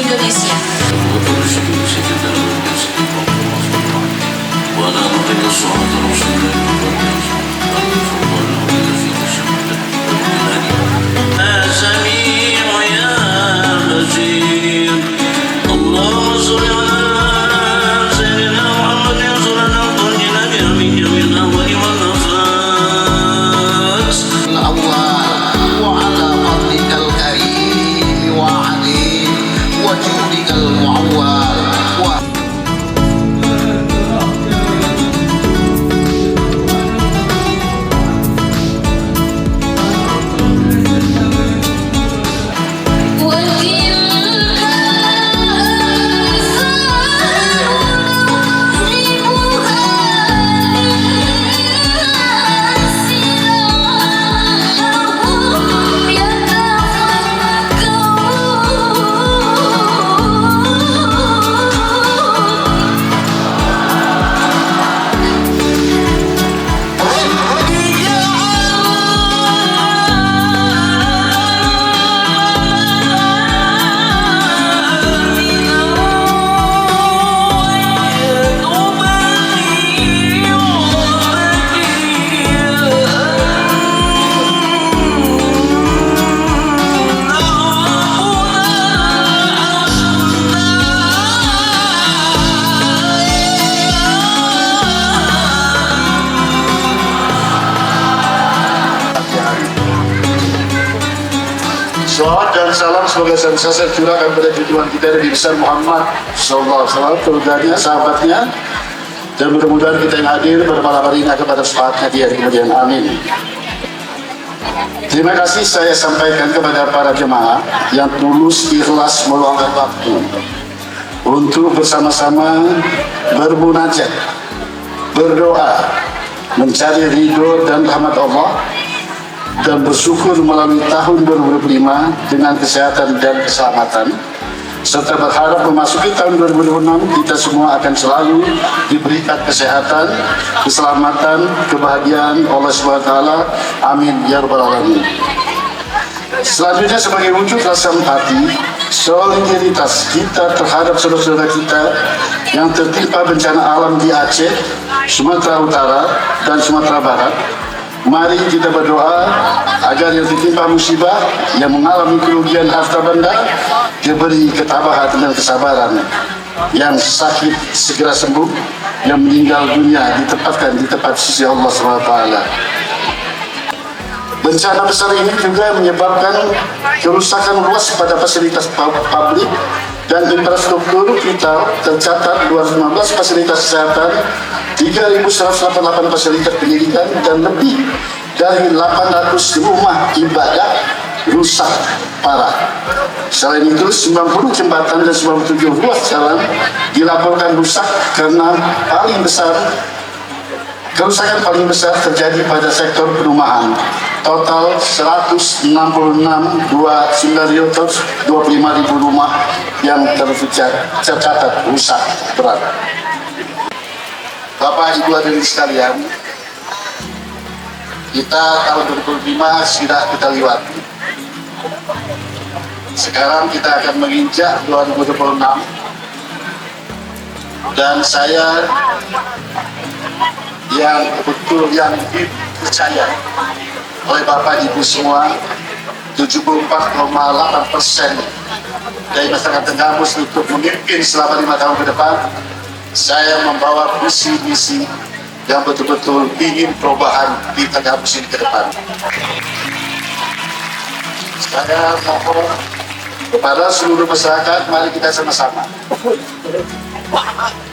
Indonesia. Salawat dan salam semoga senantiasa curahkan pada junjungan kita Nabi besar Muhammad SAW, keluarganya, sahabatnya, dan mudah-mudahan kita yang hadir pada malam hari ini akan pada sepaatnya dia kemudian. Amin. Terima kasih saya sampaikan kepada para jemaah yang tulus ikhlas meluangkan waktu untuk bersama-sama bermunajat, berdoa, mencari ridho dan rahmat Allah, dan bersyukur melalui tahun 2025 dengan kesehatan dan keselamatan, serta berharap memasuki tahun 2026 kita semua akan selalu diberikan kesehatan, keselamatan, kebahagiaan Allah SWT. Amin ya rabbal alamin. Selanjutnya, sebagai wujud rasa empati, solidaritas kita terhadap saudara-saudara kita yang tertimpa bencana alam di Aceh, Sumatera Utara, dan Sumatera Barat, mari kita berdoa agar yang tertimpa musibah, yang mengalami kerugian harta benda, diberi ketabahan dan kesabaran, yang sakit segera sembuh, yang meninggal dunia ditempatkan di tempat sisi Allah SWT. Bencana besar ini juga menyebabkan kerusakan luas pada fasilitas publik dan infrastruktur kita. Tercatat 215 fasilitas kesehatan, 3.188 fasilitas pendidikan, dan lebih dari 800 rumah ibadah rusak parah. Selain itu, 90 jembatan dan 97 ruas jalan dilaporkan rusak karena kerusakan paling besar terjadi pada sektor perumahan. Total 166.925 rumah yang tercatat rusak berat. Bapak Ibu hadirin sekalian, kita tahun 2005 sudah kita lewati. Sekarang kita akan menginjak 2026, dan saya yang betul yang dipercaya oleh Bapak Ibu semua, 74,8% dari masyarakat Tenggamus untuk memimpin selama 5 tahun ke depan. Saya membawa visi-misi yang betul-betul ingin perubahan di Tenggamus ini ke depan. Saya mohon kepada seluruh masyarakat, mari kita sama-sama,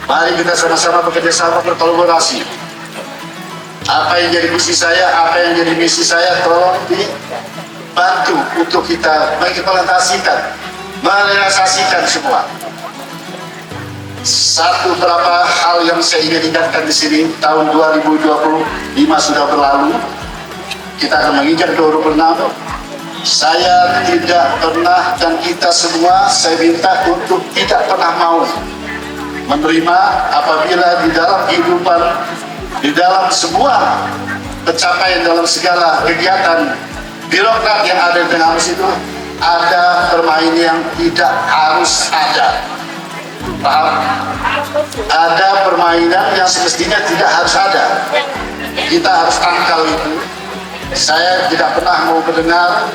mari kita sama-sama bekerja sama, berkolaborasi. Apa yang jadi misi saya, apa yang jadi misi saya, tolong dibantu untuk kita mengimplementasikan, merealisasikan semua. Satu beberapa hal yang saya ingin ingatkan di sini, tahun 2025 sudah berlalu, kita akan menginjak 2026. Saya tidak pernah, dan kita semua saya minta untuk tidak pernah mau menerima apabila di dalam kehidupan, di dalam semua pencapaian, dalam segala kegiatan birokrat yang ada di Tenggamus itu, ada permainan yang tidak harus ada. Paham? Ada permainan yang semestinya tidak harus ada. Kita harus tangkal itu. Saya tidak pernah mau mendengar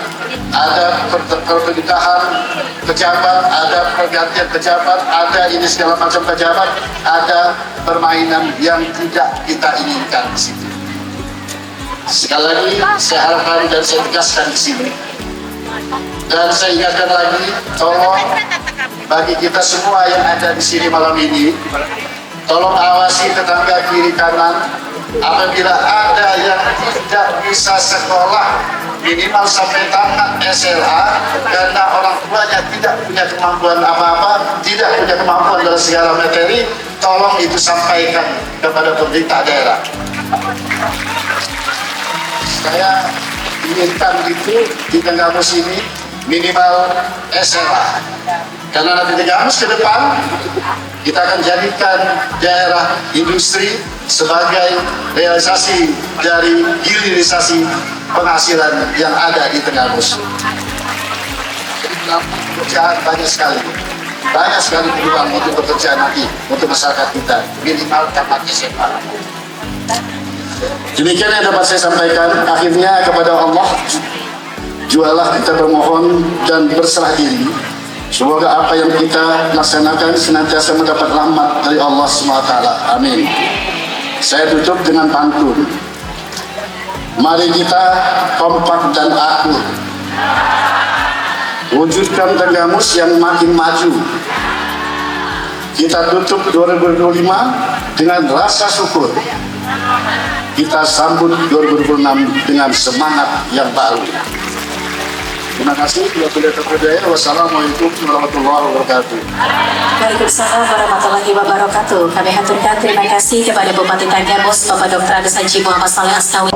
ada perpindahan pejabat, ada pergantian pejabat, ada ini segala macam pejabat, ada permainan yang tidak kita inginkan di situ. Sekali lagi saya harapkan dan saya tegaskan di sini. Dan saya ingatkan lagi, tolong bagi kita semua yang ada di sini malam ini, tolong awasi tetangga kiri kanan. Apabila ada yang tidak bisa sekolah minimal sampai tamat SLA karena orang tuanya tidak punya kemampuan apa-apa, tidak punya kemampuan dalam segala materi, tolong itu sampaikan kepada pemerintah daerah. Saya inginkan itu di Tenggamus ini minimal SLA, karena nanti Tenggamus ke depan kita akan jadikan daerah industri sebagai realisasi dari hilirisasi penghasilan yang ada di Tenggamus. Pekerjaan banyak sekali peluang untuk bekerja nanti untuk masyarakat kita, minimal tamat SMA. Demikian yang dapat saya sampaikan. Akhirnya kepada Allah jualah kita bermohon dan berserah diri. Semoga apa yang kita laksanakan senantiasa mendapat rahmat dari Allah SWT. Amin. Saya tutup dengan pantun. Mari kita kompak dan akur, wujudkan Tenggamus yang makin maju. Kita tutup 2025 dengan rasa syukur. Kita sambut 2026 dengan semangat yang baru. Terima kasih. Wassalamualaikum warahmatullahi wabarakatuh. Waalaikumsalam warahmatullahi wabarakatuh. Kami haturkan terima kasih kepada Bupati Tenggamus Bapak Dr. Andes Haji Muhammad Saleh Astawi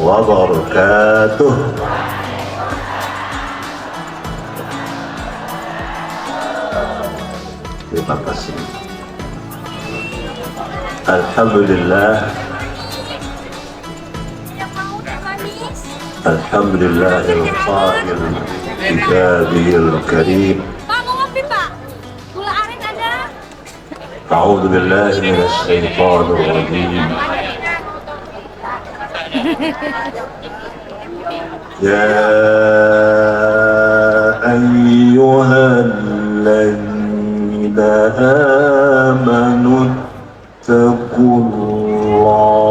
wabarakatuh. Terima kasih. Alhamdulillah. Alhamdulillahil qa'il kitabihil karim. Pak, mau ngopi, Pak? Gula aren ada? A'udzu billahi minasy syaithanir rajim. Ya ayyuhalladzina amanu taqullaha.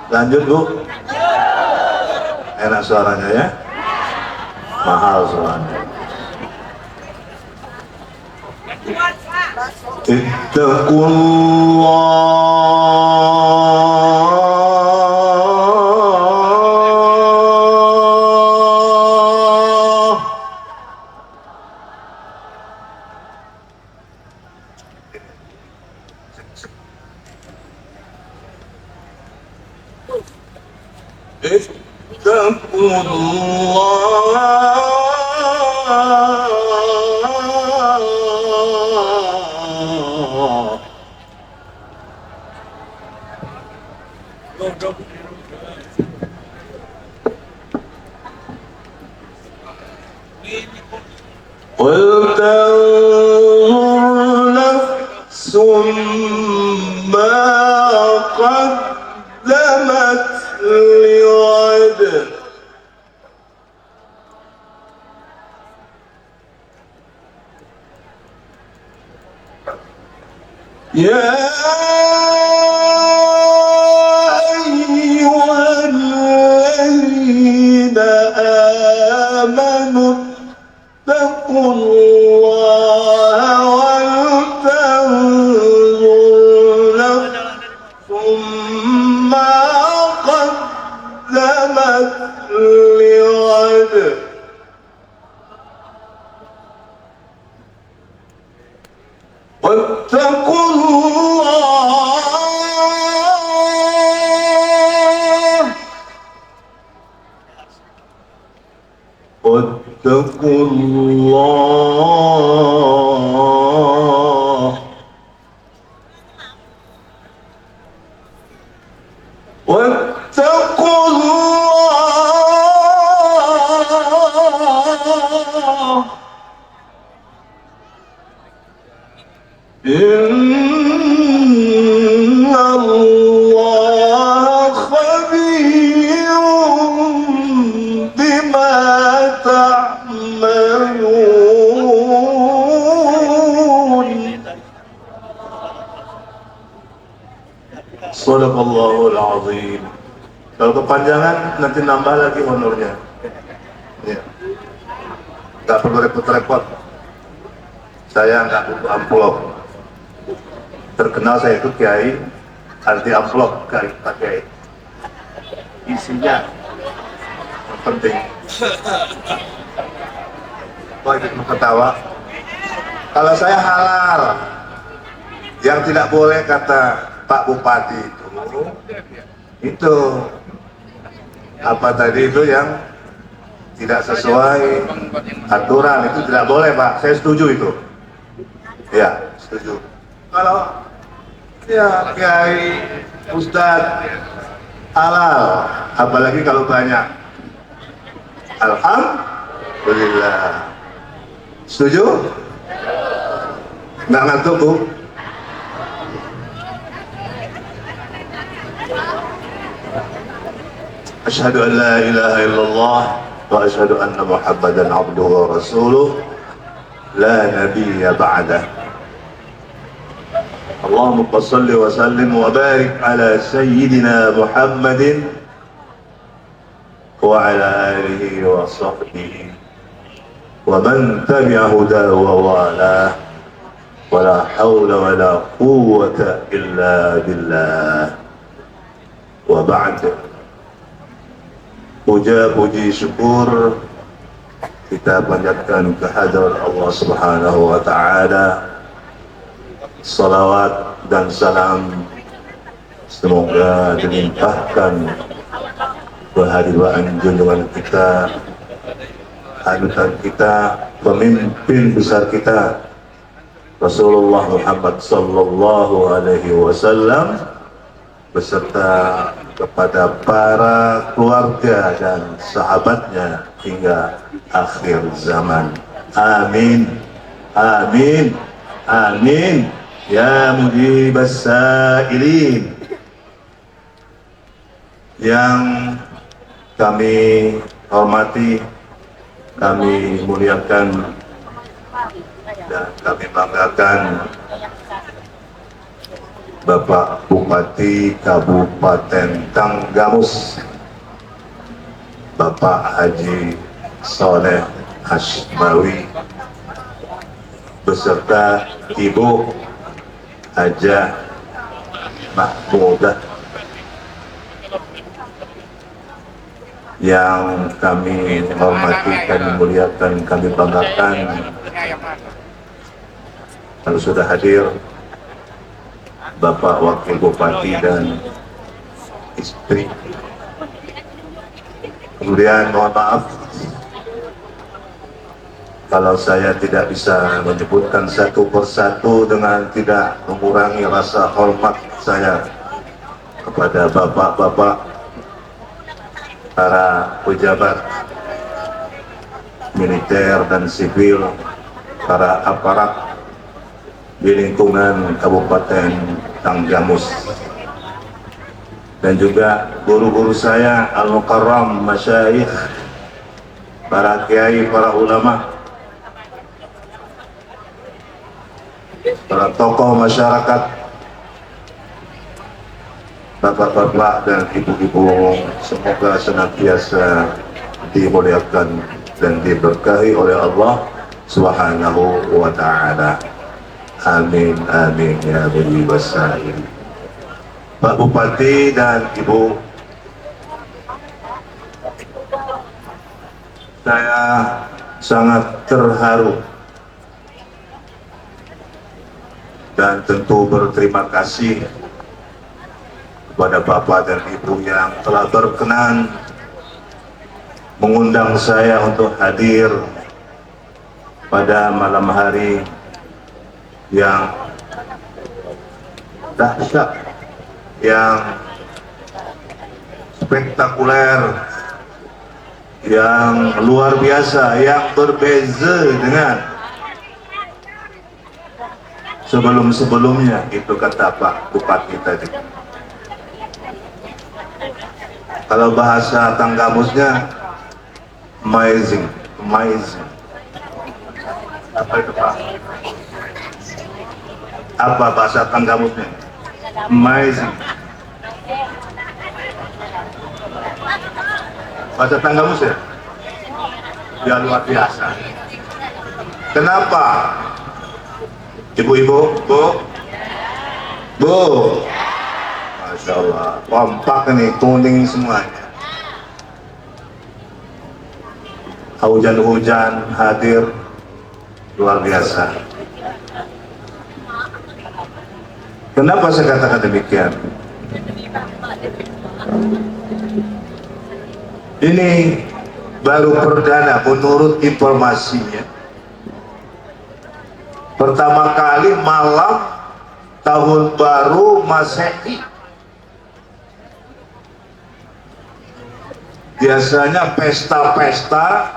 Lanjut Bu. Enak suaranya ya. Mahal suaranya. Ittaqullah. Ittaqullah. وَلْتَنظُرْ نَفْسٌ مَّا قَدَّمَتْ لِغَدٍ. يَا أَيُّهَا الَّذِينَ آمَنُوا اتقوا الله ولتنظر نفس ما قدمت لغد. واتقوا الله واتقوا الله إن الله خبير بما تعملون. Sadaqallahul azim. Kalau kepanjangan nanti nambah lagi honornya. Ya. Nggak perlu repot-repot. Saya nggak butuh amplop. Terkenal saya itu kiai anti amplop, kiai Pak Kiai. Isinya yang penting. Kok ikut ketawa? Kalau saya halal, yang tidak boleh kata Pak Bupati itu apa tadi itu yang tidak sesuai aturan itu tidak boleh Pak. Saya setuju itu. Ya, setuju. Kalau ya kiai ustadz halal, apalagi kalau banyak. Alhamdulillah. Setuju? Nggak ngantuk Bu? Asyhadu an la ilaha illallah wa asyhadu anna Muhammadan abduhu wa rasuluh la nabiyya ba'dah. Allahumma shalli wa sallim wa barik ala sayyidina Muhammadin wa ala alihi wa sahbihi wa man tabi'a hudahu wa wala wa la hawla wa la quwwata illa billah. Wa ba'd. Puja-puji syukur kita panjatkan kehadirat Allah Subhanahu wa Ta'ala. Salawat dan salam semoga dilimpahkan kehadiran junjungan kita, hanutan kita, pemimpin besar kita Rasulullah Muhammad sallallahu alaihi wasallam beserta kepada para keluarga dan sahabatnya hingga akhir zaman. Amin. Amin. Amin. Ya mujibas sailin. Yang kami hormati, kami muliakan dan kami banggakan Bapak Bupati Kabupaten Tanggamus, Bapak Haji Soleh Hashmawi beserta Ibu Hajah Mahmudah yang kami hormati, kami muliakan, kami banggakan. Kalau sudah hadir Bapak Wakil Bupati dan istri. Kemudian mohon maaf kalau saya tidak bisa menyebutkan satu persatu dengan tidak mengurangi rasa hormat saya kepada bapak-bapak, para pejabat militer dan sipil, para aparat di lingkungan Kabupaten Tanggamus, dan juga guru-guru saya al-mukarram, masyayikh, para kiai, para ulama, para tokoh masyarakat, bapak-bapak dan ibu-ibu, semoga senantiasa dimuliakan dan diberkahi oleh Allah Subhanahu wa Ta'ala. Amin, amin, ya Rabbi wasail. Pak Bupati dan Ibu, saya sangat terharu dan tentu berterima kasih kepada Bapak dan Ibu yang telah berkenan mengundang saya untuk hadir pada malam hari yang dahsyat, yang spektakuler, yang luar biasa, yang berbeza dengan sebelum-sebelumnya, itu kata Pak Bupati tadi. Kalau bahasa Tanggamusnya amazing, amazing. Apa itu Pak? Apa bahasa Tanggamusnya? Amazing. Bahasa Tanggamus ya? Ya luar biasa. Kenapa? Ibu-ibu, Bu, Masya Allah, kompak nih, kuning semuanya. Hujan-hujan hadir, luar biasa. Kenapa saya katakan demikian? Ini baru perdana menurut informasinya. Pertama kali malam tahun baru Masehi. Biasanya pesta-pesta,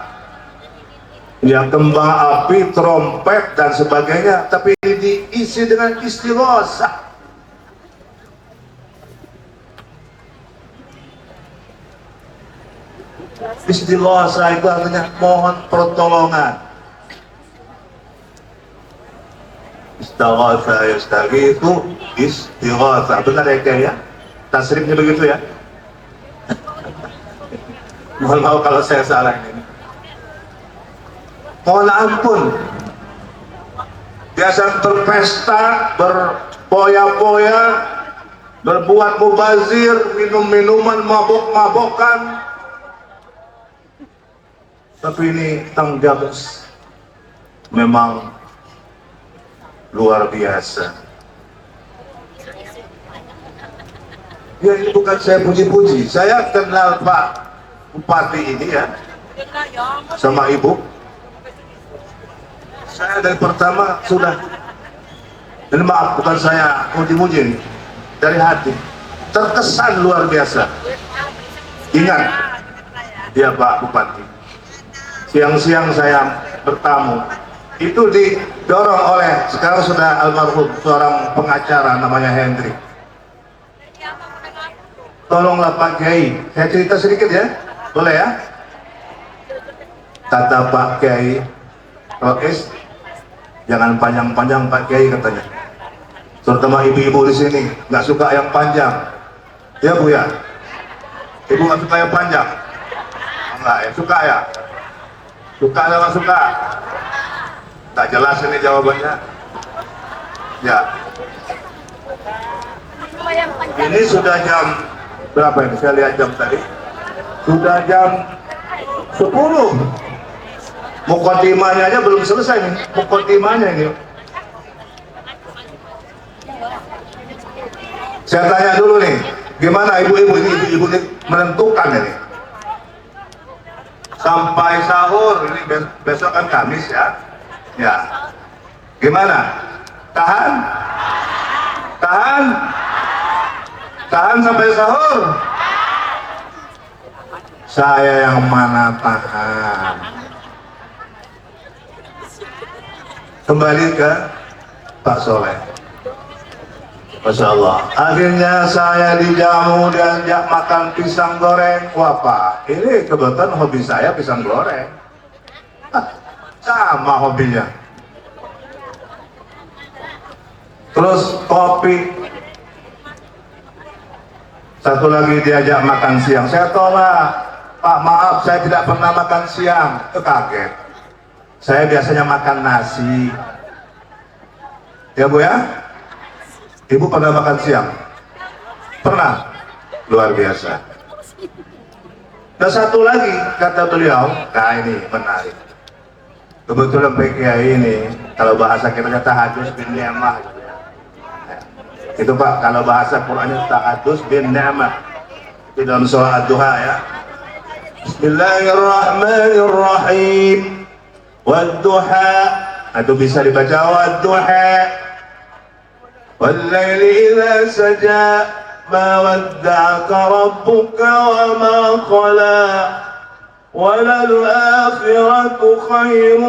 ya kembang api, trompet dan sebagainya, tapi ini diisi dengan istighotsah. Istighotsah itu artinya mohon pertolongan. Istaghatha yastaghithu istighatha. Benar ya kayak ya? Tasrifnya begitu ya? Mohon maaf kalau saya salah ini. Mohon ampun. Biasa berpesta, berpoya-poya, berbuat mubazir, minum-minuman, mabok-mabokan. Tapi ini Tanggamus memang luar biasa. Ya ini bukan saya puji-puji, saya kenal Pak Bupati ini ya, sama Ibu. Saya dari pertama sudah, dan maaf bukan saya puji-puji, dari hati, terkesan luar biasa. Ingat, ya Pak Bupati, siang-siang saya bertamu, itu didorong oleh sekarang sudah almarhum seorang pengacara namanya Hendrik. Tolonglah Pak Kiai, saya cerita sedikit ya, boleh ya? Kata Pak Kiai, Rois, jangan panjang-panjang Pak Kiai katanya. Terutama ibu-ibu di sini nggak suka yang panjang, ya Bu ya? Ibu nggak suka yang panjang? Enggak ya, suka ya? Suka atau nggak suka? Tak jelas ini jawabannya. Ya. Ini sudah jam berapa ini? Saya lihat jam tadi. Sudah jam 10. Muqaddimahnya aja belum selesai nih. Muqaddimahnya ini. Saya tanya dulu nih, gimana ibu-ibu ini menentukan ini? Sampai sahur ini besok kan Kamis ya. Ya, gimana? Tahan? Tahan? Tahan sampai sahur? Saya yang mana tahan? Kembali ke Pak Soleh. Masya Allah. Akhirnya saya dijamu diajak makan pisang goreng. Wah Pak, ini kebetulan hobi saya pisang goreng. Sama hobinya. Terus kopi. Satu lagi diajak makan siang. Saya tolak. Pak maaf, saya tidak pernah makan siang. Itu kaget. Saya biasanya makan nasi. Ya Bu ya? Ibu pernah makan siang? Pernah? Luar biasa. Dan satu lagi kata beliau, nah ini menarik. Kebetulan PKI ini, kalau bahasa kita tahadus bin ni'mah gitu ya. Itu Pak, kalau bahasa Qur'annya tahadus bin ni'mah. Di dalam surah Ad-Duha ya. Bismillahirrahmanirrahim. Wad-duha. Itu bisa dibaca wad-duha. Wal-laili idza saja. Ma wadda'aka rabbuka wa ma qala. وللآخرة خير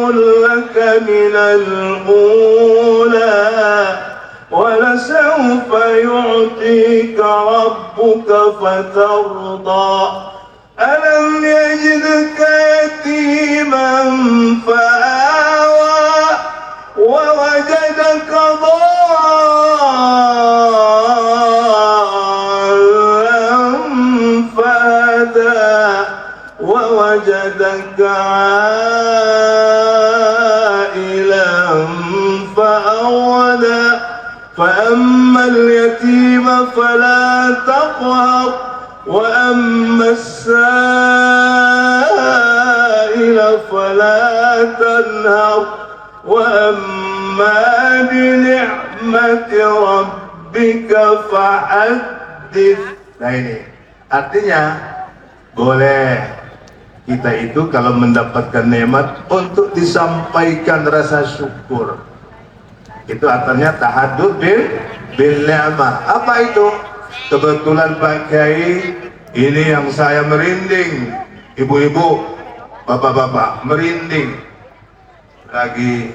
لك من الأولى ولسوف يعطيك ربك فترضى ألم يجدك يتيما فآوى ووجدك ضالا فهدى ووجدك عائلا فأغنى فأما اليتيم فلا تقهر وأما السائل فلا تنهر وأما بنعمة ربك فحدث. Nah ini artinya boleh kita itu kalau mendapatkan nikmat untuk disampaikan rasa syukur. Itu artinya tahadduts bil ni'mah. Apa itu? Kebetulan Pak Kiai ini yang saya merinding, ibu-ibu, bapak-bapak merinding lagi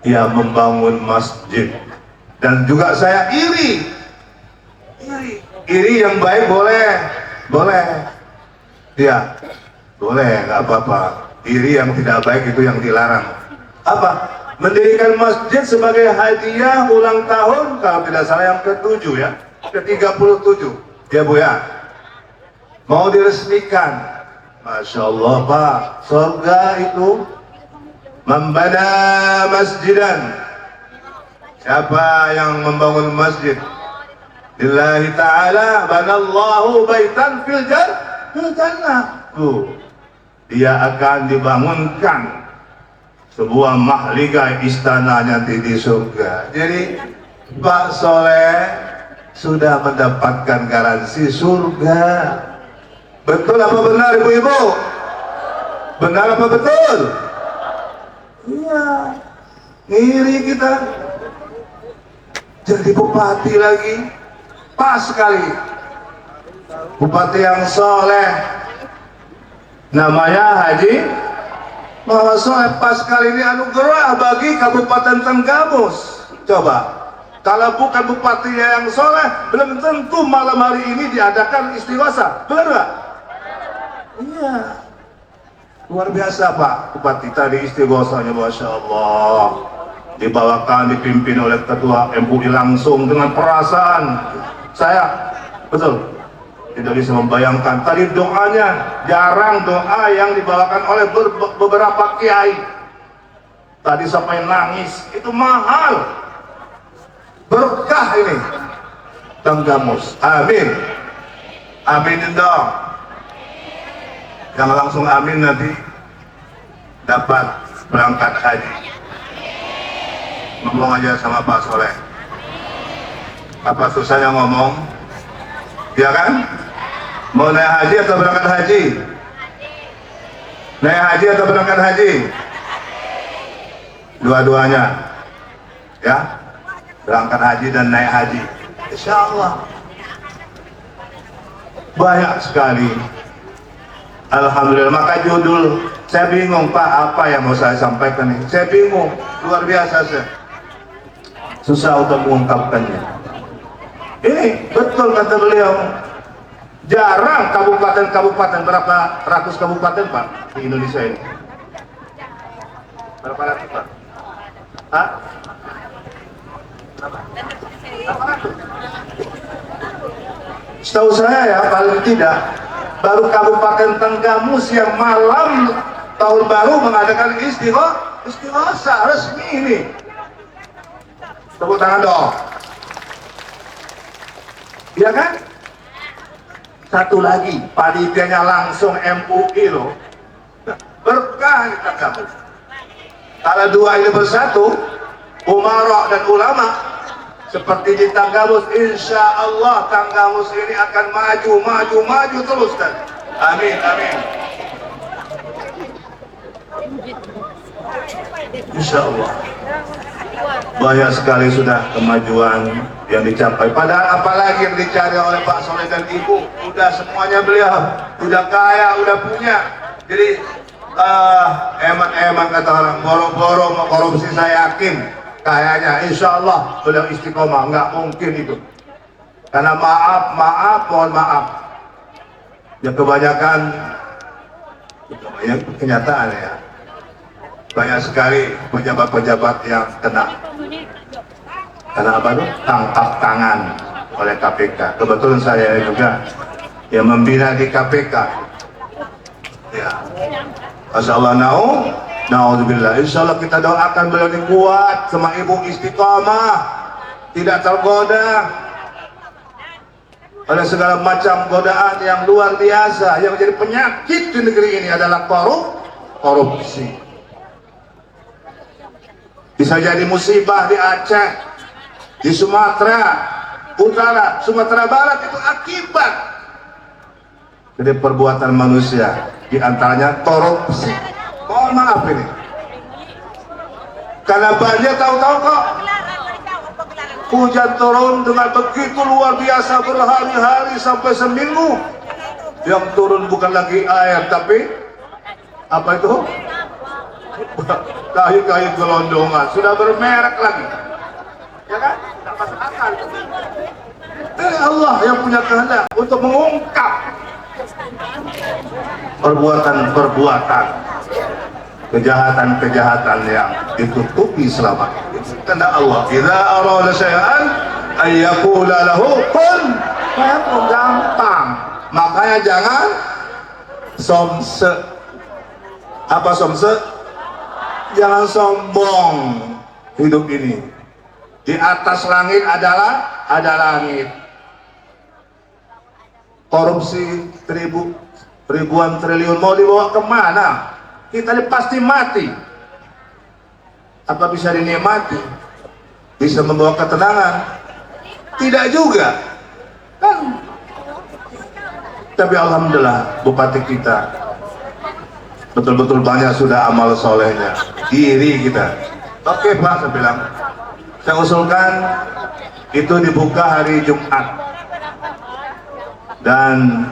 ya membangun masjid, dan juga saya iri yang baik boleh ya boleh, nggak apa-apa. Iri yang tidak baik itu yang dilarang. Apa? Mendirikan masjid sebagai hadiah ulang tahun kalau tidak salah yang ke-7 ya, ke-37 ya Bu ya, mau diresmikan. Masya Allah Pak, surga itu membana masjidan. Siapa yang membangun masjid lillahi ta'ala banallahu baitan fil jannah, dia akan dibangunkan sebuah mahligai istana nanti di surga. Jadi Pak Soleh sudah mendapatkan garansi surga. Betul apa benar ibu-ibu? Benar apa betul? Iya. Ngiri kita jadi bupati lagi, pas sekali. Bupati yang soleh, namanya Haji Muhammad Soleh. Pas kali ini anugerah bagi Kabupaten Tenggamus. Coba, kalau bukan bupatinya yang soleh, belum tentu malam hari ini diadakan istighosa. Benar nggak? Iya. Luar biasa Pak Bupati tadi istighosanya, Masya Allah. Dibawakan, dipimpin oleh Ketua MUI langsung dengan perasaan. Saya, betul, tidak bisa membayangkan tadi doanya, jarang doa yang dibawakan oleh beberapa kiai. Tadi sampai nangis, itu mahal. Berkah ini Tenggamus. Amin. Aminin dong. Yang langsung amin nanti dapat berangkat haji. Ngomong aja sama Pak Soleh. Apa susahnya ngomong? Ya kan? Mau naik haji atau berangkat haji? Naik haji atau berangkat haji? Dua-duanya. Ya? Berangkat haji dan naik haji. Insya Allah. Banyak sekali. Alhamdulillah. Maka judul, saya bingung Pak, apa yang mau saya sampaikan ini? Saya bingung. Luar biasa saya. Susah untuk mengungkapkannya. Ini betul kata beliau. Jarang kabupaten-kabupaten, berapa ratus kabupaten Pak di Indonesia ini? Berapa ratus Pak? Hah? Setahu saya ya, paling tidak baru Kabupaten Tenggamus yang malam tahun baru mengadakan istighosa resmi ini. Tepuk tangan dong. Iya kan? Satu lagi, panitianya langsung MUI loh. Berkah di Tenggamus. Kalau dua ini bersatu, umarok dan ulama, seperti di Tenggamus, insya Allah Tenggamus ini akan maju terus kan. Amin, amin. Insya Allah. Banyak sekali sudah kemajuan yang dicapai. Padahal apalagi yang dicari oleh Pak Soleh dan Ibu, udah semuanya beliau, udah kaya, udah punya. Jadi emang kata orang boro-boro mau korupsi, saya yakin kayaknya insya Allah beliau istiqomah, nggak mungkin itu. Karena mohon maaf ya, kebanyakan kenyataan ya, banyak sekali pejabat-pejabat yang kena apa tuh, tangkap tangan oleh KPK. Kebetulan saya juga yang membina di KPK ya. Masya Allah, na'udzubillah. Insya Allah kita doakan beliau ini kuat, sama ibu istiqamah, tidak tergoda oleh segala macam godaan yang luar biasa. Yang menjadi penyakit di negeri ini adalah korupsi. Bisa jadi musibah di Aceh, di Sumatera Utara, Sumatera Barat, itu akibat dari perbuatan manusia, di antaranya korupsi. Mohon maaf ini, karena banjir tahu-tahu kok hujan turun dengan begitu luar biasa berhari-hari sampai seminggu, yang turun bukan lagi air tapi apa itu, kayu-kayu gelondongan, sudah bermerek lagi, ya kan? Tidak masuk akal. Ini Allah yang punya kehendak untuk mengungkap perbuatan-perbuatan, kejahatan-kejahatan yang ditutupi selama ini. Karena Allah, idza arada syai'an ay yaqula lahu kun fayakun, gampang. Makanya jangan somse. Apa somse? Jangan sombong. Hidup ini di atas langit ada langit. Korupsi ribuan triliun mau dibawa kemana? Kita ini pasti mati. Apa bisa dinikmati? Bisa membawa ketenangan? Tidak juga kan? Tapi alhamdulillah bupati kita betul-betul banyak sudah amal solehnya. Iri kita. Oke Pak, saya bilang, saya usulkan itu dibuka hari Jumat, dan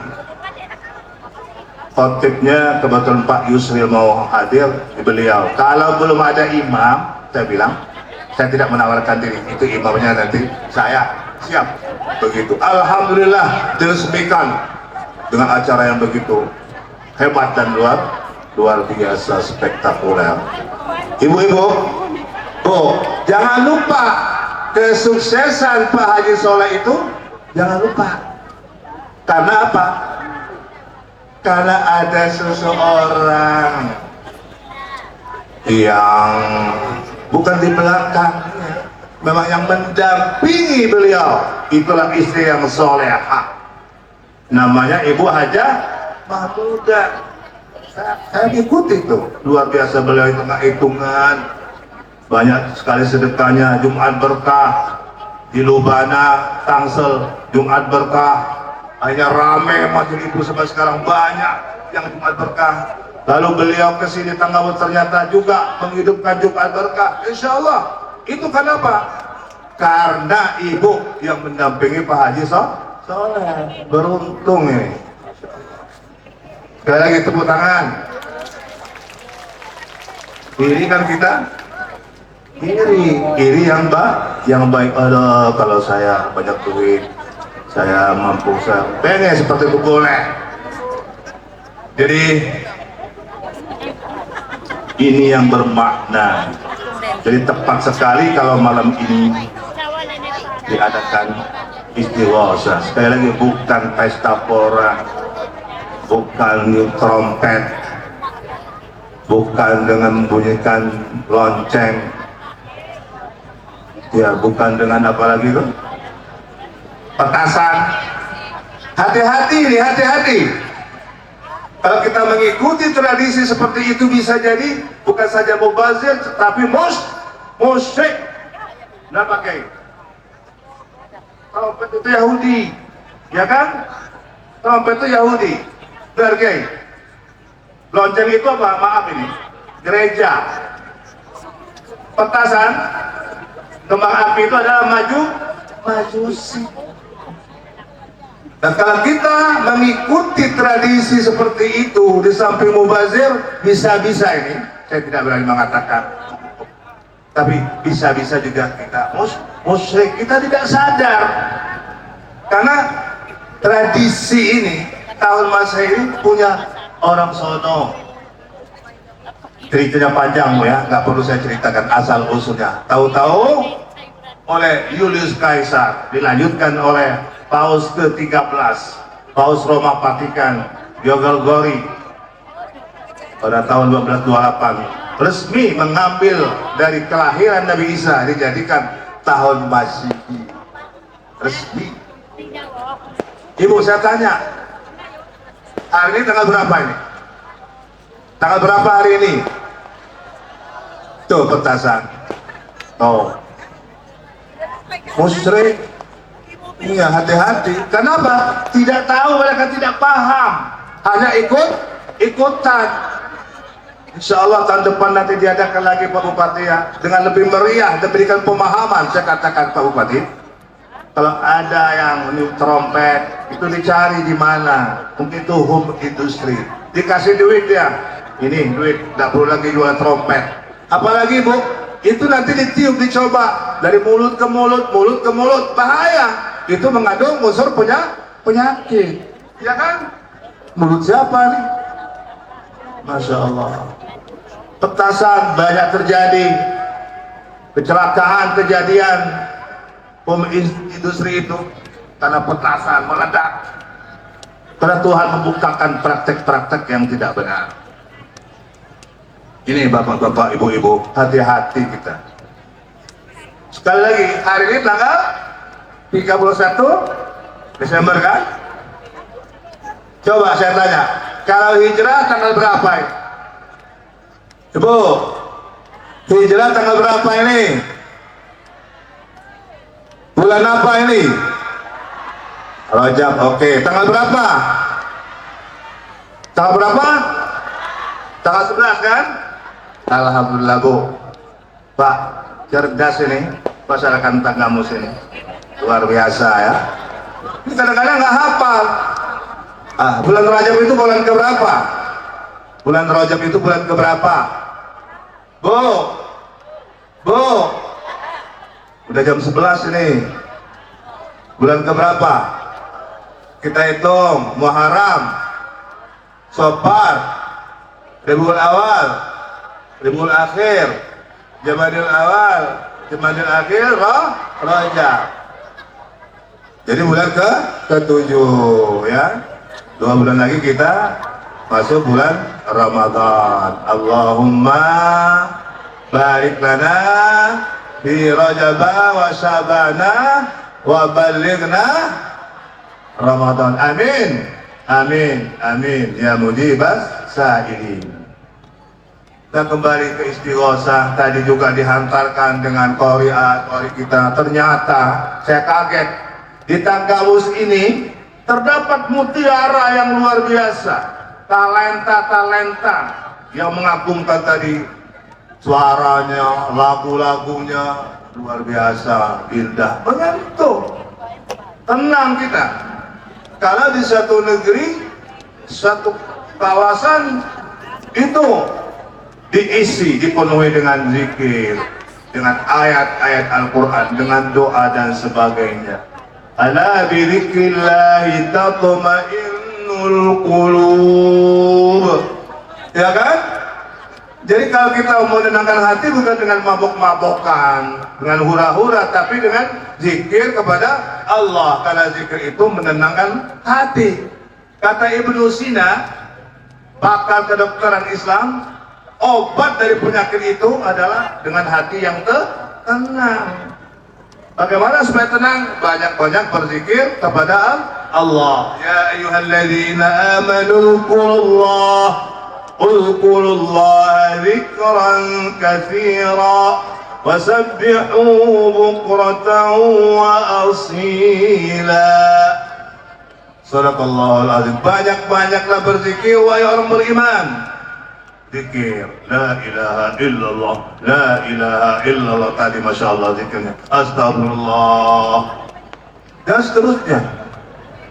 khotibnya kebetulan Pak Yusril mau hadir di beliau. Kalau belum ada imam, saya bilang, saya tidak menawarkan diri, itu imamnya nanti saya siap. Begitu. Alhamdulillah diresmikan dengan acara yang begitu hebat dan luar biasa spektakuler. Ibu-ibu, jangan lupa kesuksesan Pak Haji Soleh itu, jangan lupa. Karena apa? Karena ada seseorang yang bukan di belakangnya, memang yang mendampingi beliau, itulah istri yang solehah, namanya Ibu Hajah Mahmudah. Saya ikuti tuh, luar biasa beliau itu, nggak hitungan, banyak sekali sedekahnya. Jumat berkah di Lubana, Tangsel, Jumat berkah, hanya rame masjid itu sampai sekarang, banyak yang Jumat berkah. Lalu beliau ke sini Tanggamus ternyata juga menghidupkan Jumat berkah. Insya Allah itu kenapa? Karena ibu yang mendampingi Pak Haji Soleh. Beruntung ini. Sekali lagi tepuk tangan. Iri kan kita? Iri yang baik. Aduh, kalau saya banyak duit, saya mampu, saya pengen seperti itu, boleh. Jadi ini yang bermakna. Jadi tepat sekali kalau malam ini diadakan istighosa. Sekali lagi, bukan pesta pora, bukan trompet, bukan dengan membunyikan lonceng, ya bukan dengan apa lagi tuh, petasan. Hati-hati nih, hati-hati. Kalau kita mengikuti tradisi seperti itu, bisa jadi bukan saja mubazir, tetapi musyrik. Nah pakai trompet itu Yahudi, ya kan? Trompet itu Yahudi. Bergai. Lonceng itu apa? Maaf ini, gereja. Petasan, kembang api itu adalah majusi. Dan kalau kita mengikuti tradisi seperti itu, di samping mubazir, bisa-bisa ini, saya tidak berani mengatakan, tapi bisa-bisa juga kita musyrik, kita tidak sadar. Karena tradisi ini, tahun Masehi ini punya orang sono. Ceritanya panjang ya, nggak perlu saya ceritakan asal usulnya. Tahu-tahu oleh Julius Caesar, dilanjutkan oleh Paus ke-13, Paus Roma Vatikan, Gregori pada tahun 1228 resmi mengambil dari kelahiran Nabi Isa dijadikan tahun Masehi resmi. Ibu, saya tanya, hari ini tanggal berapa ini? Tanggal berapa hari ini? Tuh petasan. Oh, musyrik. Iya, hati-hati. Kenapa? Tidak tahu, mereka tidak paham. Hanya ikutan. Insya Allah tahun depan nanti diadakan lagi Pak Bupati ya, dengan lebih meriah, diberikan pemahaman. Saya katakan Pak Bupati, kalau ada yang trompet itu dicari di mana, mungkin itu home industry, dikasih duit ya, ini duit, tidak perlu lagi jual trompet. Apalagi Bu, itu nanti ditiup, dicoba dari mulut ke mulut, mulut ke mulut, bahaya. Itu mengandung unsur penyakit, ya kan? Mulut siapa nih? Masya Allah. Petasan banyak terjadi, kecelakaan, kejadian industri itu karena petasan meledak. Karena Tuhan membukakan praktek-praktek yang tidak benar. Ini bapak-bapak, ibu-ibu, hati-hati kita. Sekali lagi, hari ini tanggal 31 Desember kan? Coba saya tanya, kalau hijrah tanggal berapa ini? Ibu, hijrah tanggal berapa ini? Bulan apa ini? Rajab, oke. Tanggal berapa? Tanggal berapa? Tanggal 11 kan? Alhamdulillah Bu. Pak, cerdas ini masyarakat Tanggamus ini. Luar biasa ya. Ini kadang-kadang nggak hafal. Bulan Rajab itu bulan keberapa? Bulan Rajab itu bulan keberapa? Bu, udah jam 11 ini. Bulan keberapa? Kita hitung Muharram, Safar, Rabiul Awal, Rabiul Akhir, Jamadil Awal, Jamadil Akhir, Rajab. Jadi bulan ke-7 ya. 2 bulan lagi kita masuk bulan Ramadan. Allahumma barik lana fi Rajaba wa Syabana wa balighna Ramadan. Amin. Amin. Amin. Ya mujibas sa'ilin. Kita kembali ke istighosah. Tadi juga dihantarkan dengan qori kita. Ternyata saya kaget di Tanggamus ini terdapat mutiara yang luar biasa, talenta-talenta yang mengagumkan tadi, suaranya, lagu-lagunya luar biasa, indah, menyentuh. Tenang kita. Kalau di satu negeri, satu kawasan itu diisi, dipenuhi dengan zikir, dengan ayat-ayat Al-Quran, dengan doa dan sebagainya. Ala bidzikrillahi tatma'innul qulub. Ya kan? Jadi kalau kita mau menenangkan hati bukan dengan mabok-mabokan, dengan hura-hura, tapi dengan zikir kepada Allah. Karena zikir itu menenangkan hati. Kata Ibnu Sina, pakar kedokteran Islam, obat dari penyakit itu adalah dengan hati yang tenang. Bagaimana supaya tenang? Banyak-banyak berzikir kepada Allah. Ya ayyuhalladzina amanu Udhkurullaha dzikran katsira wasabbihuhu bukratan wa asila. Shadaqallahul azim. Banyak-banyaklah berzikir wahai orang beriman. Zikir la ilaha illallah, la ilaha illallah, tadi masya Allah zikirnya, astagfirullah dan seterusnya.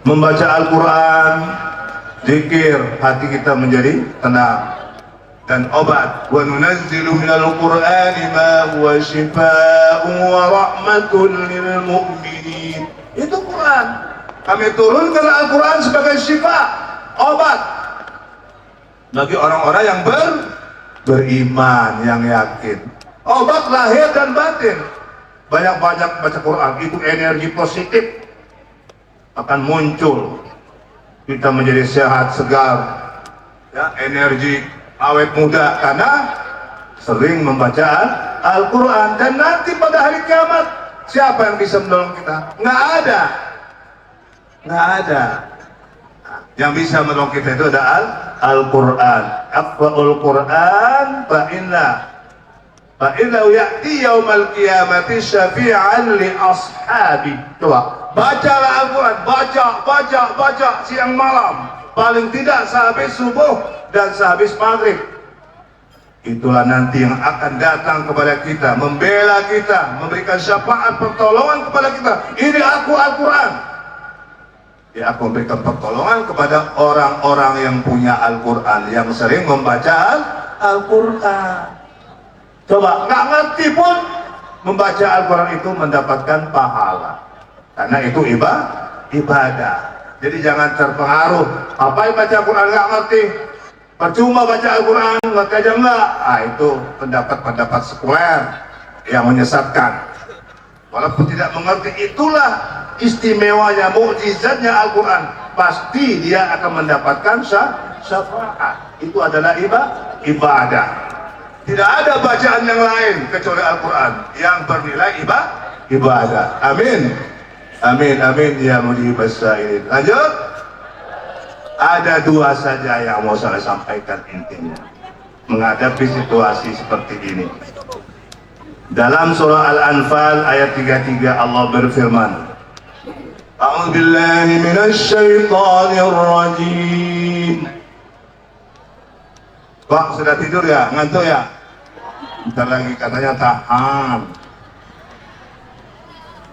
membaca Al-Quran, zikir, hati kita menjadi tenang dan obat. Wa nunazzilu minal Qur'ani ma huwa shifaa'un wa rahmatun lil mu'minin. Itu Quran. Kami turunkan Al-Quran sebagai syifa, obat bagi orang-orang yang beriman, yang yakin. Obat lahir dan batin. Banyak-banyak baca Quran, itu energi positif akan muncul. Kita menjadi sehat, segar, ya, energi awet muda karena sering membaca Al-Quran. Dan nanti pada hari kiamat, siapa yang bisa menolong kita? Nggak ada. Yang bisa menolong kita itu ada Al-Quran. Aqra'ul Quran fa'innahu ya'ti yaumal qiyamati syafi'an li ashabi. Coba, bacalah Al-Quran, baca siang malam, paling tidak sehabis subuh dan sehabis maghrib. Itulah nanti yang akan datang kepada kita, membela kita, memberikan syafaat pertolongan kepada kita. Ini aku Al-Quran. Ya, aku memberikan pertolongan kepada orang-orang yang punya Al-Quran, yang sering membaca Al-Quran. Coba, nggak ngerti pun membaca Al-Quran itu mendapatkan pahala, karena itu ibadah. Jadi jangan terpengaruh. Apa yang baca Al-Quran nggak ngerti, percuma baca Al-Quran, ngerti aja enggak. Itu pendapat sekuler yang menyesatkan. Walaupun tidak mengerti, itulah istimewanya, mukjizatnya Al-Quran. Pasti dia akan mendapatkan syafaat. Itu adalah ibadah. Tidak ada bacaan yang lain kecuali Al-Quran yang bernilai ibadah. Amin. Ya mujibas sa'ilin. Lanjut. Ada dua saja yang mau saya sampaikan intinya menghadapi situasi seperti ini. Dalam surah Al-Anfal ayat 33 Allah berfirman, A'udzu billahi minasy syaithanir rajim. Pak, sudah tidur ya? Ngantuk ya? Bentar lagi katanya tahan.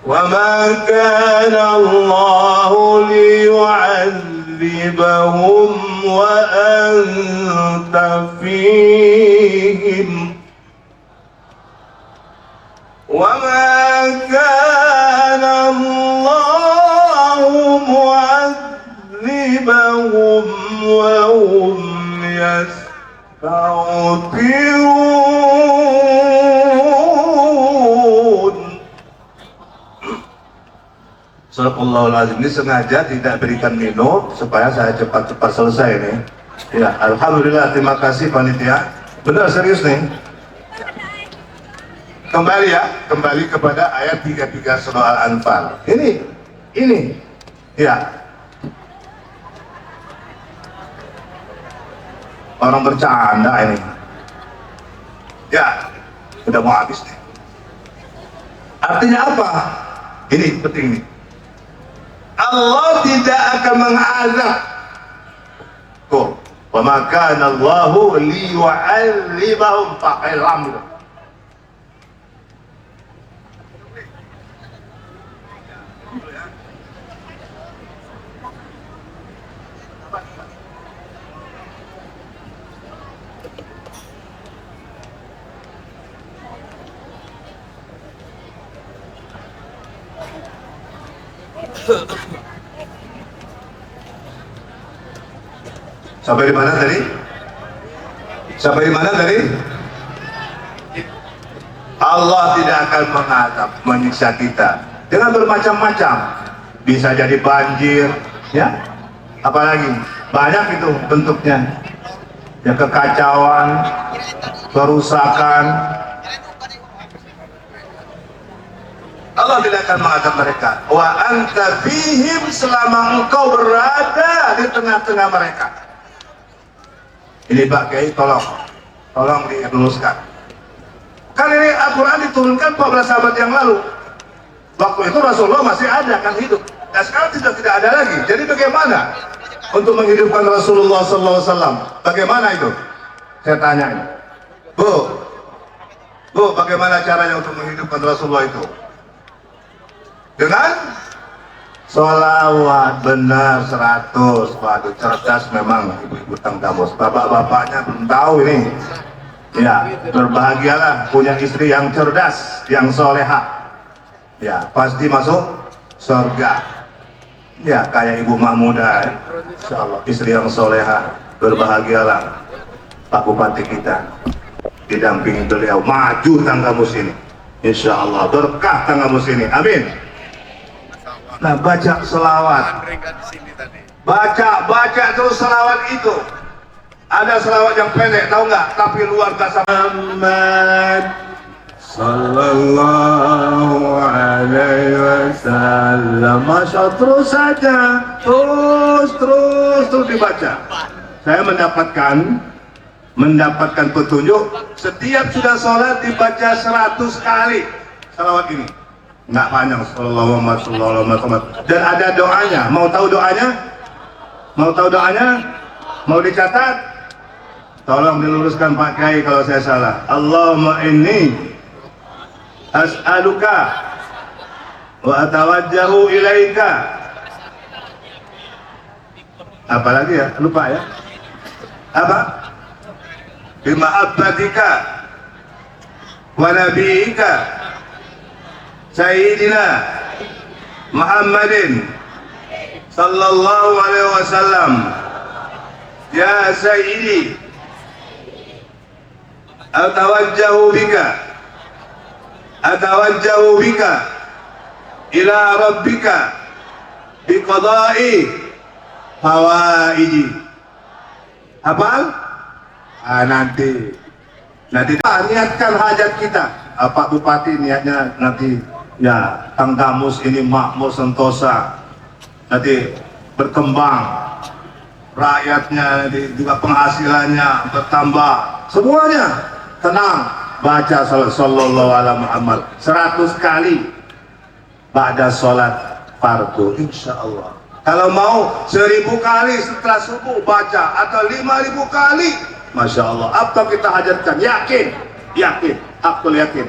Wa ma kana Allahu liyu'adzibahum wa anta fihim. وَمَا كَانَ اللَّهُ مُعَذِّبَهُمْ وَهُمْ يَسْتَغْفِرُونَ. Sadaqallahul azim. Ini sengaja tidak berikan minum supaya saya cepat-cepat selesai nih. Ya, alhamdulillah, terima kasih panitia. Benar serius nih. Kembali kepada ayat 33 surah Al-Anfal. Ini, ya. Orang bercanda ini. Ya, udah mau habis nih. Artinya apa? Ini penting nih. Allah tidak akan mengazab. Kok? Wa ma kana Allahu liyu'adzibahum, pakai lam. Sampai di mana tadi? Allah tidak akan mengadab, menyiksa kita dengan bermacam-macam. Bisa jadi banjir, ya. Apalagi banyak itu bentuknya. Ya, kekacauan, kerusakan. Allah tidak akan mengadab mereka. Wa anta fihim, selama engkau berada di tengah-tengah mereka. Ini Pak Kiai, tolong diluruskan. Kan ini Al-Quran diturunkan 14 abad yang lalu. Waktu itu Rasulullah masih ada, kan hidup. Dan sekarang tidak ada lagi. Jadi bagaimana untuk menghidupkan Rasulullah SAW? Bagaimana itu? Saya tanya ini. Bu, bagaimana caranya untuk menghidupkan Rasulullah itu? Dengan Sholawat benar 100. Waduh, cerdas memang ibu-ibu Tanggamus. Bapak-bapaknya belum tahu ini. Ya, berbahagialah punya istri yang cerdas, yang soleha. Ya, pasti masuk surga. Ya, kayak Ibu Mahmudah. Insya Allah, istri yang soleha. Berbahagialah Pak Bupati kita. Didampingi beliau, maju Tanggamus ini. Insya Allah, berkah Tanggamus ini. Amin. Nah, baca selawat. Baca terus selawat itu. Ada selawat yang pendek, tahu nggak? Tapi luar biasa. Muhammad Sallallahu Alaihi Wasallam. Masya terus saja, terus dibaca. Saya mendapatkan petunjuk. Setiap sudah sholat dibaca 100 kali selawat ini. Nggak panjang. Sallallahu Alaihi Wasallam. Dan ada doanya. Mau tahu doanya? Mau tahu doanya? Mau dicatat? Tolong diluruskan Pak Kiai kalau saya salah. Allahumma inni as'aluka wa atawajjahu ilaika. Apa lagi ya? Lupa ya? Apa? Bima'abbatika wa nabiika Sayyidina Muhammadin Sallallahu Alaihi Wasallam. Ya Sayyidi, atawajjahu bika ila rabbika biqada'i hawaiji. Hafal? Nanti niatkan hajat kita. Pak Bupati niatnya nanti ya Tanggamus ini makmur sentosa, nanti berkembang, rakyatnya nanti juga penghasilannya bertambah, semuanya tenang. Baca sallallahu alaihi Muhammad 100 kali pada sholat fardu, insya Allah. Kalau mau 1000 kali setelah subuh baca, atau 5000 kali, masya Allah. Apa kita hajatkan? Yakin, aku yakin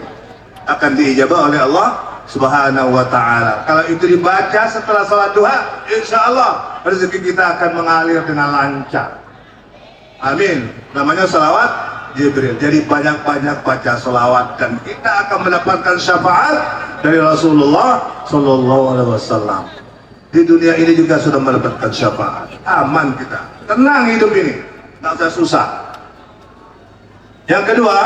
akan diijabah oleh Allah Subhanahu wa ta'ala. Kalau itu dibaca setelah sholat duha, insya Allah rezeki kita akan mengalir dengan lancar. Amin. Namanya salawat Jibril. Jadi banyak-banyak baca salawat dan kita akan mendapatkan syafaat dari Rasulullah Sallallahu Alaihi Wasallam. Di dunia ini juga sudah mendapatkan syafaat. Aman kita, tenang hidup ini, nggak usah susah. Yang kedua,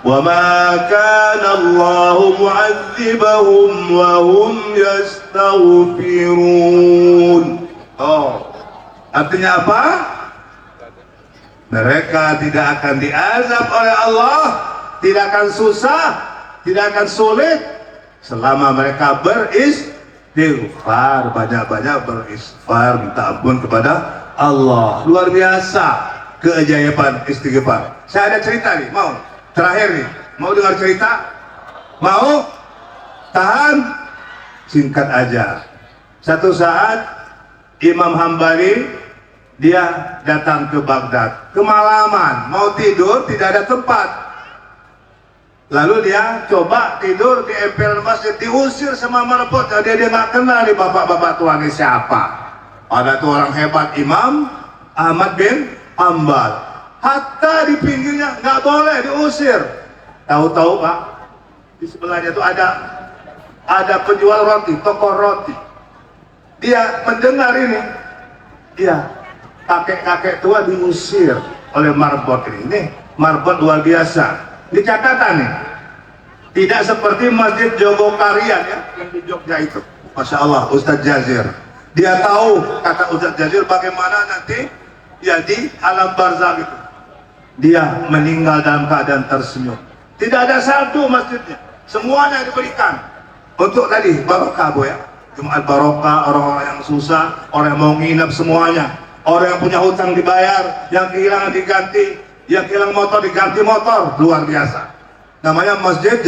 wa ma kana Allahu mu'adzibahum wa hum yastaghfirun. Oh, artinya apa? Mereka tidak akan diazab oleh Allah, tidak akan susah, tidak akan sulit selama mereka beristighfar, banyak-banyak beristighfar, minta ampun kepada Allah. Luar biasa keajaiban istighfar. Saya ada cerita nih, mau terakhir nih, mau dengar cerita? Mau? Tahan? Singkat aja. Satu saat Imam Hambali dia datang ke Baghdad, kemalaman, mau tidur tidak ada tempat. Lalu dia coba tidur di emperan masjid, diusir sama marbot. Dia nggak kenal nih bapak-bapak tua ini siapa. Ada tuh orang hebat, Imam Ahmad bin Hanbal. Hatta di pinggirnya nggak boleh, diusir. Tahu-tahu Pak, di sebelahnya tuh ada penjual roti, toko roti. Dia mendengar ini, dia kakek-kakek tua diusir oleh marbot ini. Nih, marbot luar biasa. Di catatan nih, tidak seperti Masjid Jogokarian ya, yang di Jogja itu. Masya Allah, Ustadz Jazir. Dia tahu, kata Ustadz Jazir, bagaimana nanti ya di alam barzakh itu. Dia meninggal dalam keadaan tersenyum. Tidak ada satu masjidnya, semuanya diberikan untuk tadi barokah bu ya. Jumat barokah, orang-orang yang susah, orang yang mau nginep semuanya. Orang yang punya hutang dibayar, yang kehilangan diganti, yang kehilangan motor diganti motor. Luar biasa. Namanya Masjid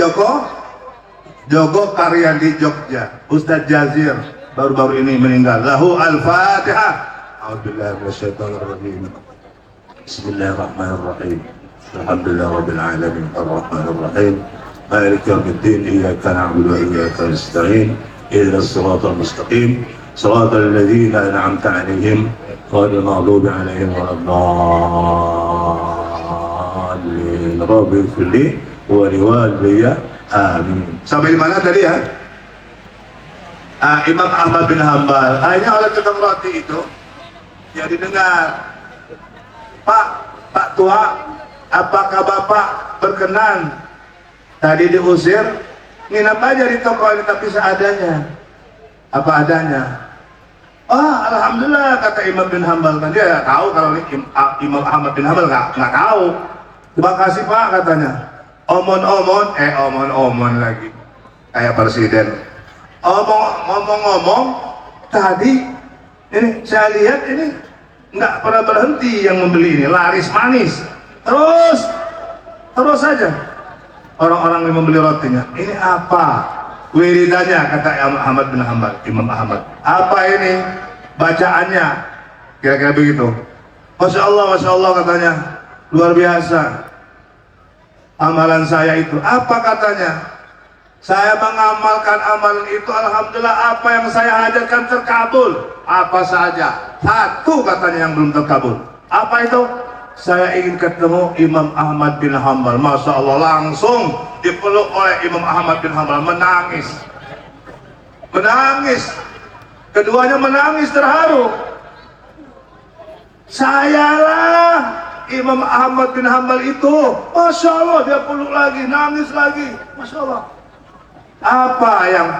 Jogokarian di Jogja. Ustadz Jazir baru-baru ini meninggal. Lahu al-Fatihah. A'udzubillahi minasyaitonirrajim. Bismillahirrahmanirrahim. Alhamdulillahirabbil alamin. Arrahmanirrahim. Maliki yaumiddin. Iyyaka na'budu wa iyyaka nasta'in. Ihdinas siratal mustaqim. Shiratal ladzina an'amta 'alaihim ghairil maghdubi 'alaihim waladdallin. Rabbi ighfirli wa liwalidayya amin. Sampai di mana tadi ya? Imam Ahmad bin Hanbal hanya oleh tukang roti itu ya didengar, Pak tua, apakah Bapak berkenan tadi diusir nginap aja di toko ini tapi seadanya, apa adanya. Oh alhamdulillah, kata Imam bin Hanbal. Kan dia tahu kalau Imam Ahmad bin Hanbal nggak tahu. Terima kasih Pak, katanya. Omon lagi kayak presiden. Ngomong-ngomong tadi ini saya lihat ini nggak pernah berhenti yang membeli ini, laris manis terus saja orang-orang yang membeli rotinya. Ini apa wiridannya, kata Imam Ahmad, apa ini bacaannya, kira-kira begitu. Masya Allah katanya, luar biasa amalan saya itu. Apa katanya? Saya mengamalkan amalan itu, alhamdulillah apa yang saya hajatkan terkabul. Apa saja? Satu katanya yang belum terkabul. Apa itu? Saya ingin ketemu Imam Ahmad bin Hanbal. Masya Allah, langsung dipeluk oleh Imam Ahmad bin Hanbal, menangis. Keduanya menangis terharu. Sayalah Imam Ahmad bin Hanbal itu. Masya Allah, dia peluk lagi, nangis lagi. Masya Allah. Apa yang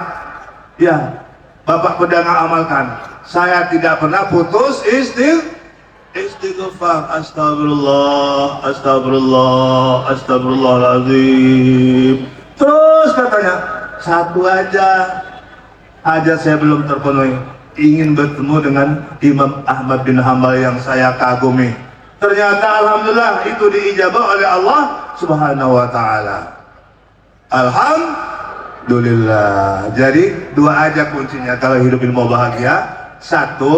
Bapak pedang amalkan? Saya tidak pernah putus istighfar. Astagfirullahaladzim. Terus katanya, satu aja saya belum terpenuhi, ingin bertemu dengan Imam Ahmad bin Hanbal yang saya kagumi. Ternyata alhamdulillah itu diijabah oleh Allah Subhanahu wa taala. Alhamdulillah. Jadi dua aja kuncinya kalau hidup ini mau bahagia. Satu,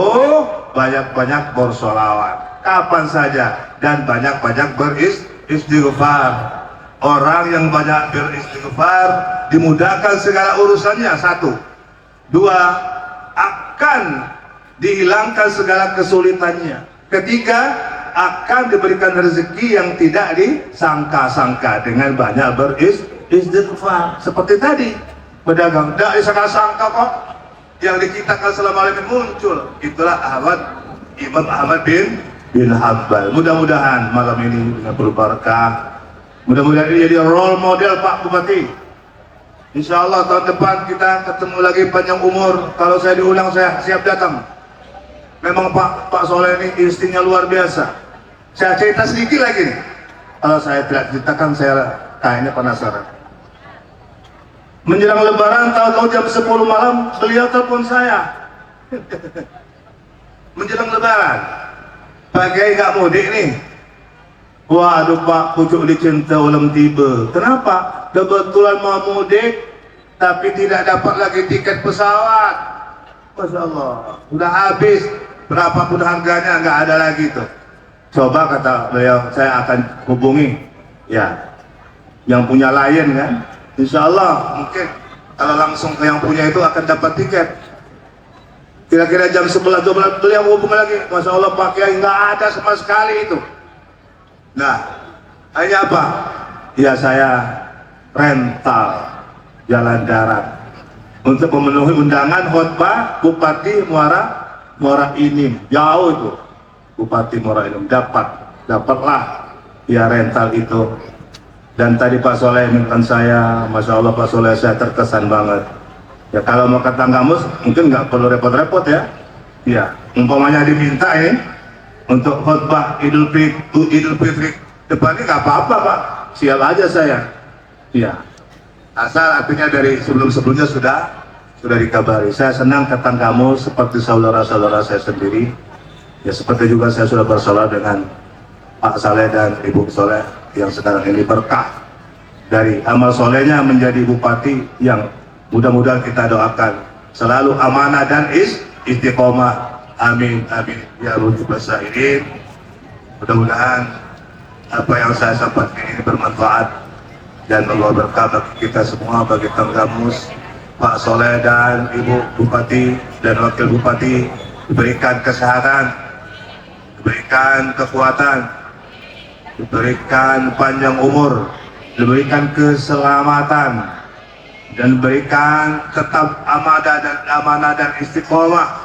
banyak-banyak bersolawat kapan saja dan banyak-banyak beristighfar. Orang yang banyak beristighfar dimudahkan segala urusannya. Satu. Dua, akan dihilangkan segala kesulitannya. Ketiga, akan diberikan rezeki yang tidak disangka-sangka dengan banyak beristighfar. Seperti tadi pedagang, tidak disangka-sangka kok yang diciptakan selama ini muncul. Itulah Imam Ahmad bin Hanbal. Mudah-mudahan malam ini dengan berbarakah, mudah-mudahan ini jadi role model Pak Bupati. Insya Allah tahun depan kita ketemu lagi panjang umur. Kalau saya diulang saya siap datang. Memang Pak Soleh ini instingnya luar biasa. Saya cerita sedikit lagi nih. Kalau saya tidak ceritakan saya kayaknya penasaran. Menjelang Lebaran tahu-tahu jam 10 malam beliau telepon saya. Menjelang Lebaran, pagi nggak mudik nih. Waduh Pak, pucuk dicinta ulang tiba. Kenapa? Kebetulan mau mudik tapi tidak dapat lagi tiket pesawat. Masya Allah, udah habis. Berapapun harganya nggak ada lagi tuh. Coba kata beliau, saya akan hubungi ya yang punya Lion kan. Insya Allah mungkin kalau langsung ke yang punya itu akan dapat tiket. Kira-kira jam 11-12 beliau hubungi lagi. Masya Allah Pak Kiai, nggak ada sama sekali itu. Nah, hanya apa? Ya saya rental jalan darat untuk memenuhi undangan khutbah Bupati Muara Enim. Jauh itu Bupati Muara Enim, dapatlah ya rental itu. Dan tadi Pak Soleh minta saya, Masya Allah Pak Soleh, saya terkesan banget ya. Kalau mau ke Tanggamus mungkin nggak perlu repot-repot ya. Ya umpamanya diminta ini untuk khutbah Idul Fitri depannya nggak apa-apa Pak, siap aja saya ya. Asal artinya dari sebelum-sebelumnya sudah dikabari. Saya senang ke Tanggamus seperti saudara-saudara saya sendiri ya, seperti juga saya sudah bersaudara dengan Pak Saleh dan Ibu Soleh yang sekarang ini berkah dari amal solehnya menjadi bupati yang mudah-mudahan kita doakan selalu amanah dan istiqomah. Amin amin ya rabbal alamin. Mudah-mudahan apa yang saya sampaikan ini bermanfaat dan membawa berkah bagi kita semua, bagi Tanggamus Pak Soleh dan Ibu Bupati dan Wakil Bupati diberikan kesehatan, diberikan kekuatan, diberikan panjang umur, diberikan keselamatan, dan berikan tetap amanah dan istiqomah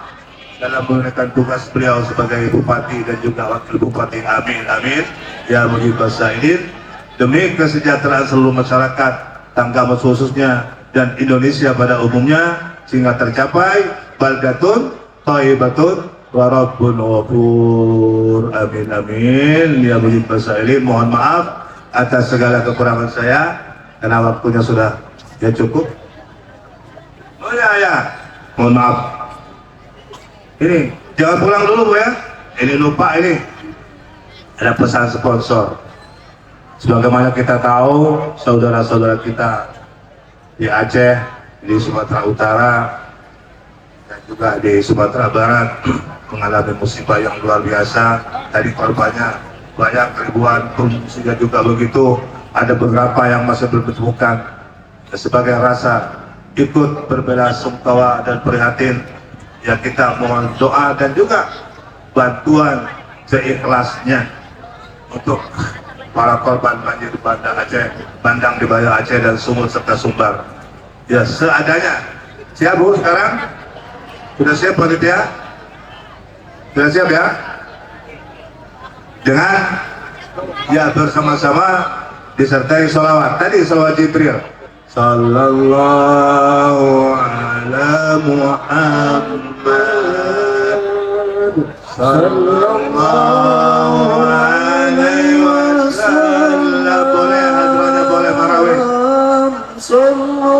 dalam menunaikan tugas beliau sebagai Bupati dan juga Wakil Bupati. Amin amin ya mujibas sa'ilin. Demi kesejahteraan seluruh masyarakat Tanggamus khususnya dan Indonesia pada umumnya, sehingga tercapai baldatun thayyibatun wa rabbun ghafur. Amin amin ya mujibas sa'ilin. Mohon maaf atas segala kekurangan saya karena waktunya sudah cukup. Oh ya, mohon maaf. Ini jangan pulang dulu Bu ya. Ini lupa ini. Ada pesan sponsor. Sebagaimana kita tahu, saudara-saudara kita di Aceh, di Sumatera Utara, dan juga di Sumatera Barat mengalami musibah yang luar biasa. Tadi korbannya banyak, ribuan, pengungsinya juga begitu. Ada beberapa yang masih belum ditemukan. Sebagai rasa ikut berbelasungkawa dan prihatin, ya kita mohon doa dan juga bantuan seikhlasnya untuk para korban banjir bandang di Baya Aceh dan Sumut serta Sumbar. Ya seadanya. Siap Bu sekarang? Sudah siap panitia? Sudah siap ya? Dengan ya bersama-sama disertai sholawat. Tadi sholawat Jibril. Sallallahu ala Muhammad Sallallahu alaihi wasallam. Boleh hadronya, boleh marawih. Sallallahu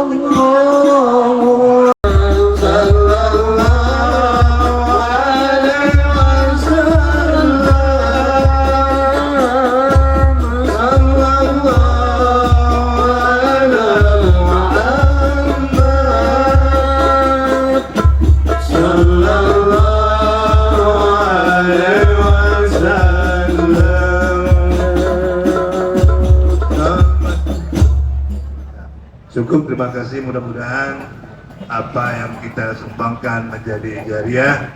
cukup, terima kasih. Mudah-mudahan apa yang kita sumbangkan menjadi jariah,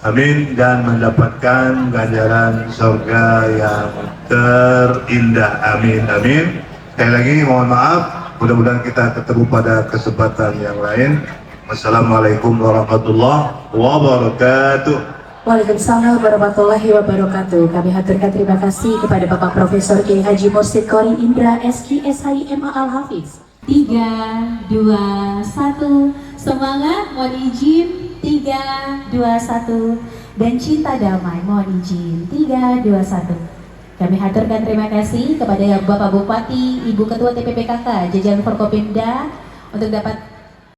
amin, dan mendapatkan ganjaran surga yang terindah, amin amin. Sekali lagi mohon maaf, mudah-mudahan kita ketemu pada kesempatan yang lain. Wassalamualaikum warahmatullahi wabarakatuh. Waalaikumsalam warahmatullahi wabarakatuh. Kami haturkan terima kasih kepada Bapak Profesor Kiai Haji Mursyid Qori Indra SQ SHIMA Al-Hafiz. 3, 2, 1, semangat, mohon izin. 3, 2, 1, dan cinta damai, mohon izin. 3, 2, 1. Kami haturkan terima kasih kepada Bapak Bupati, Ibu Ketua TPPKK, jajaran Forkopimda untuk dapat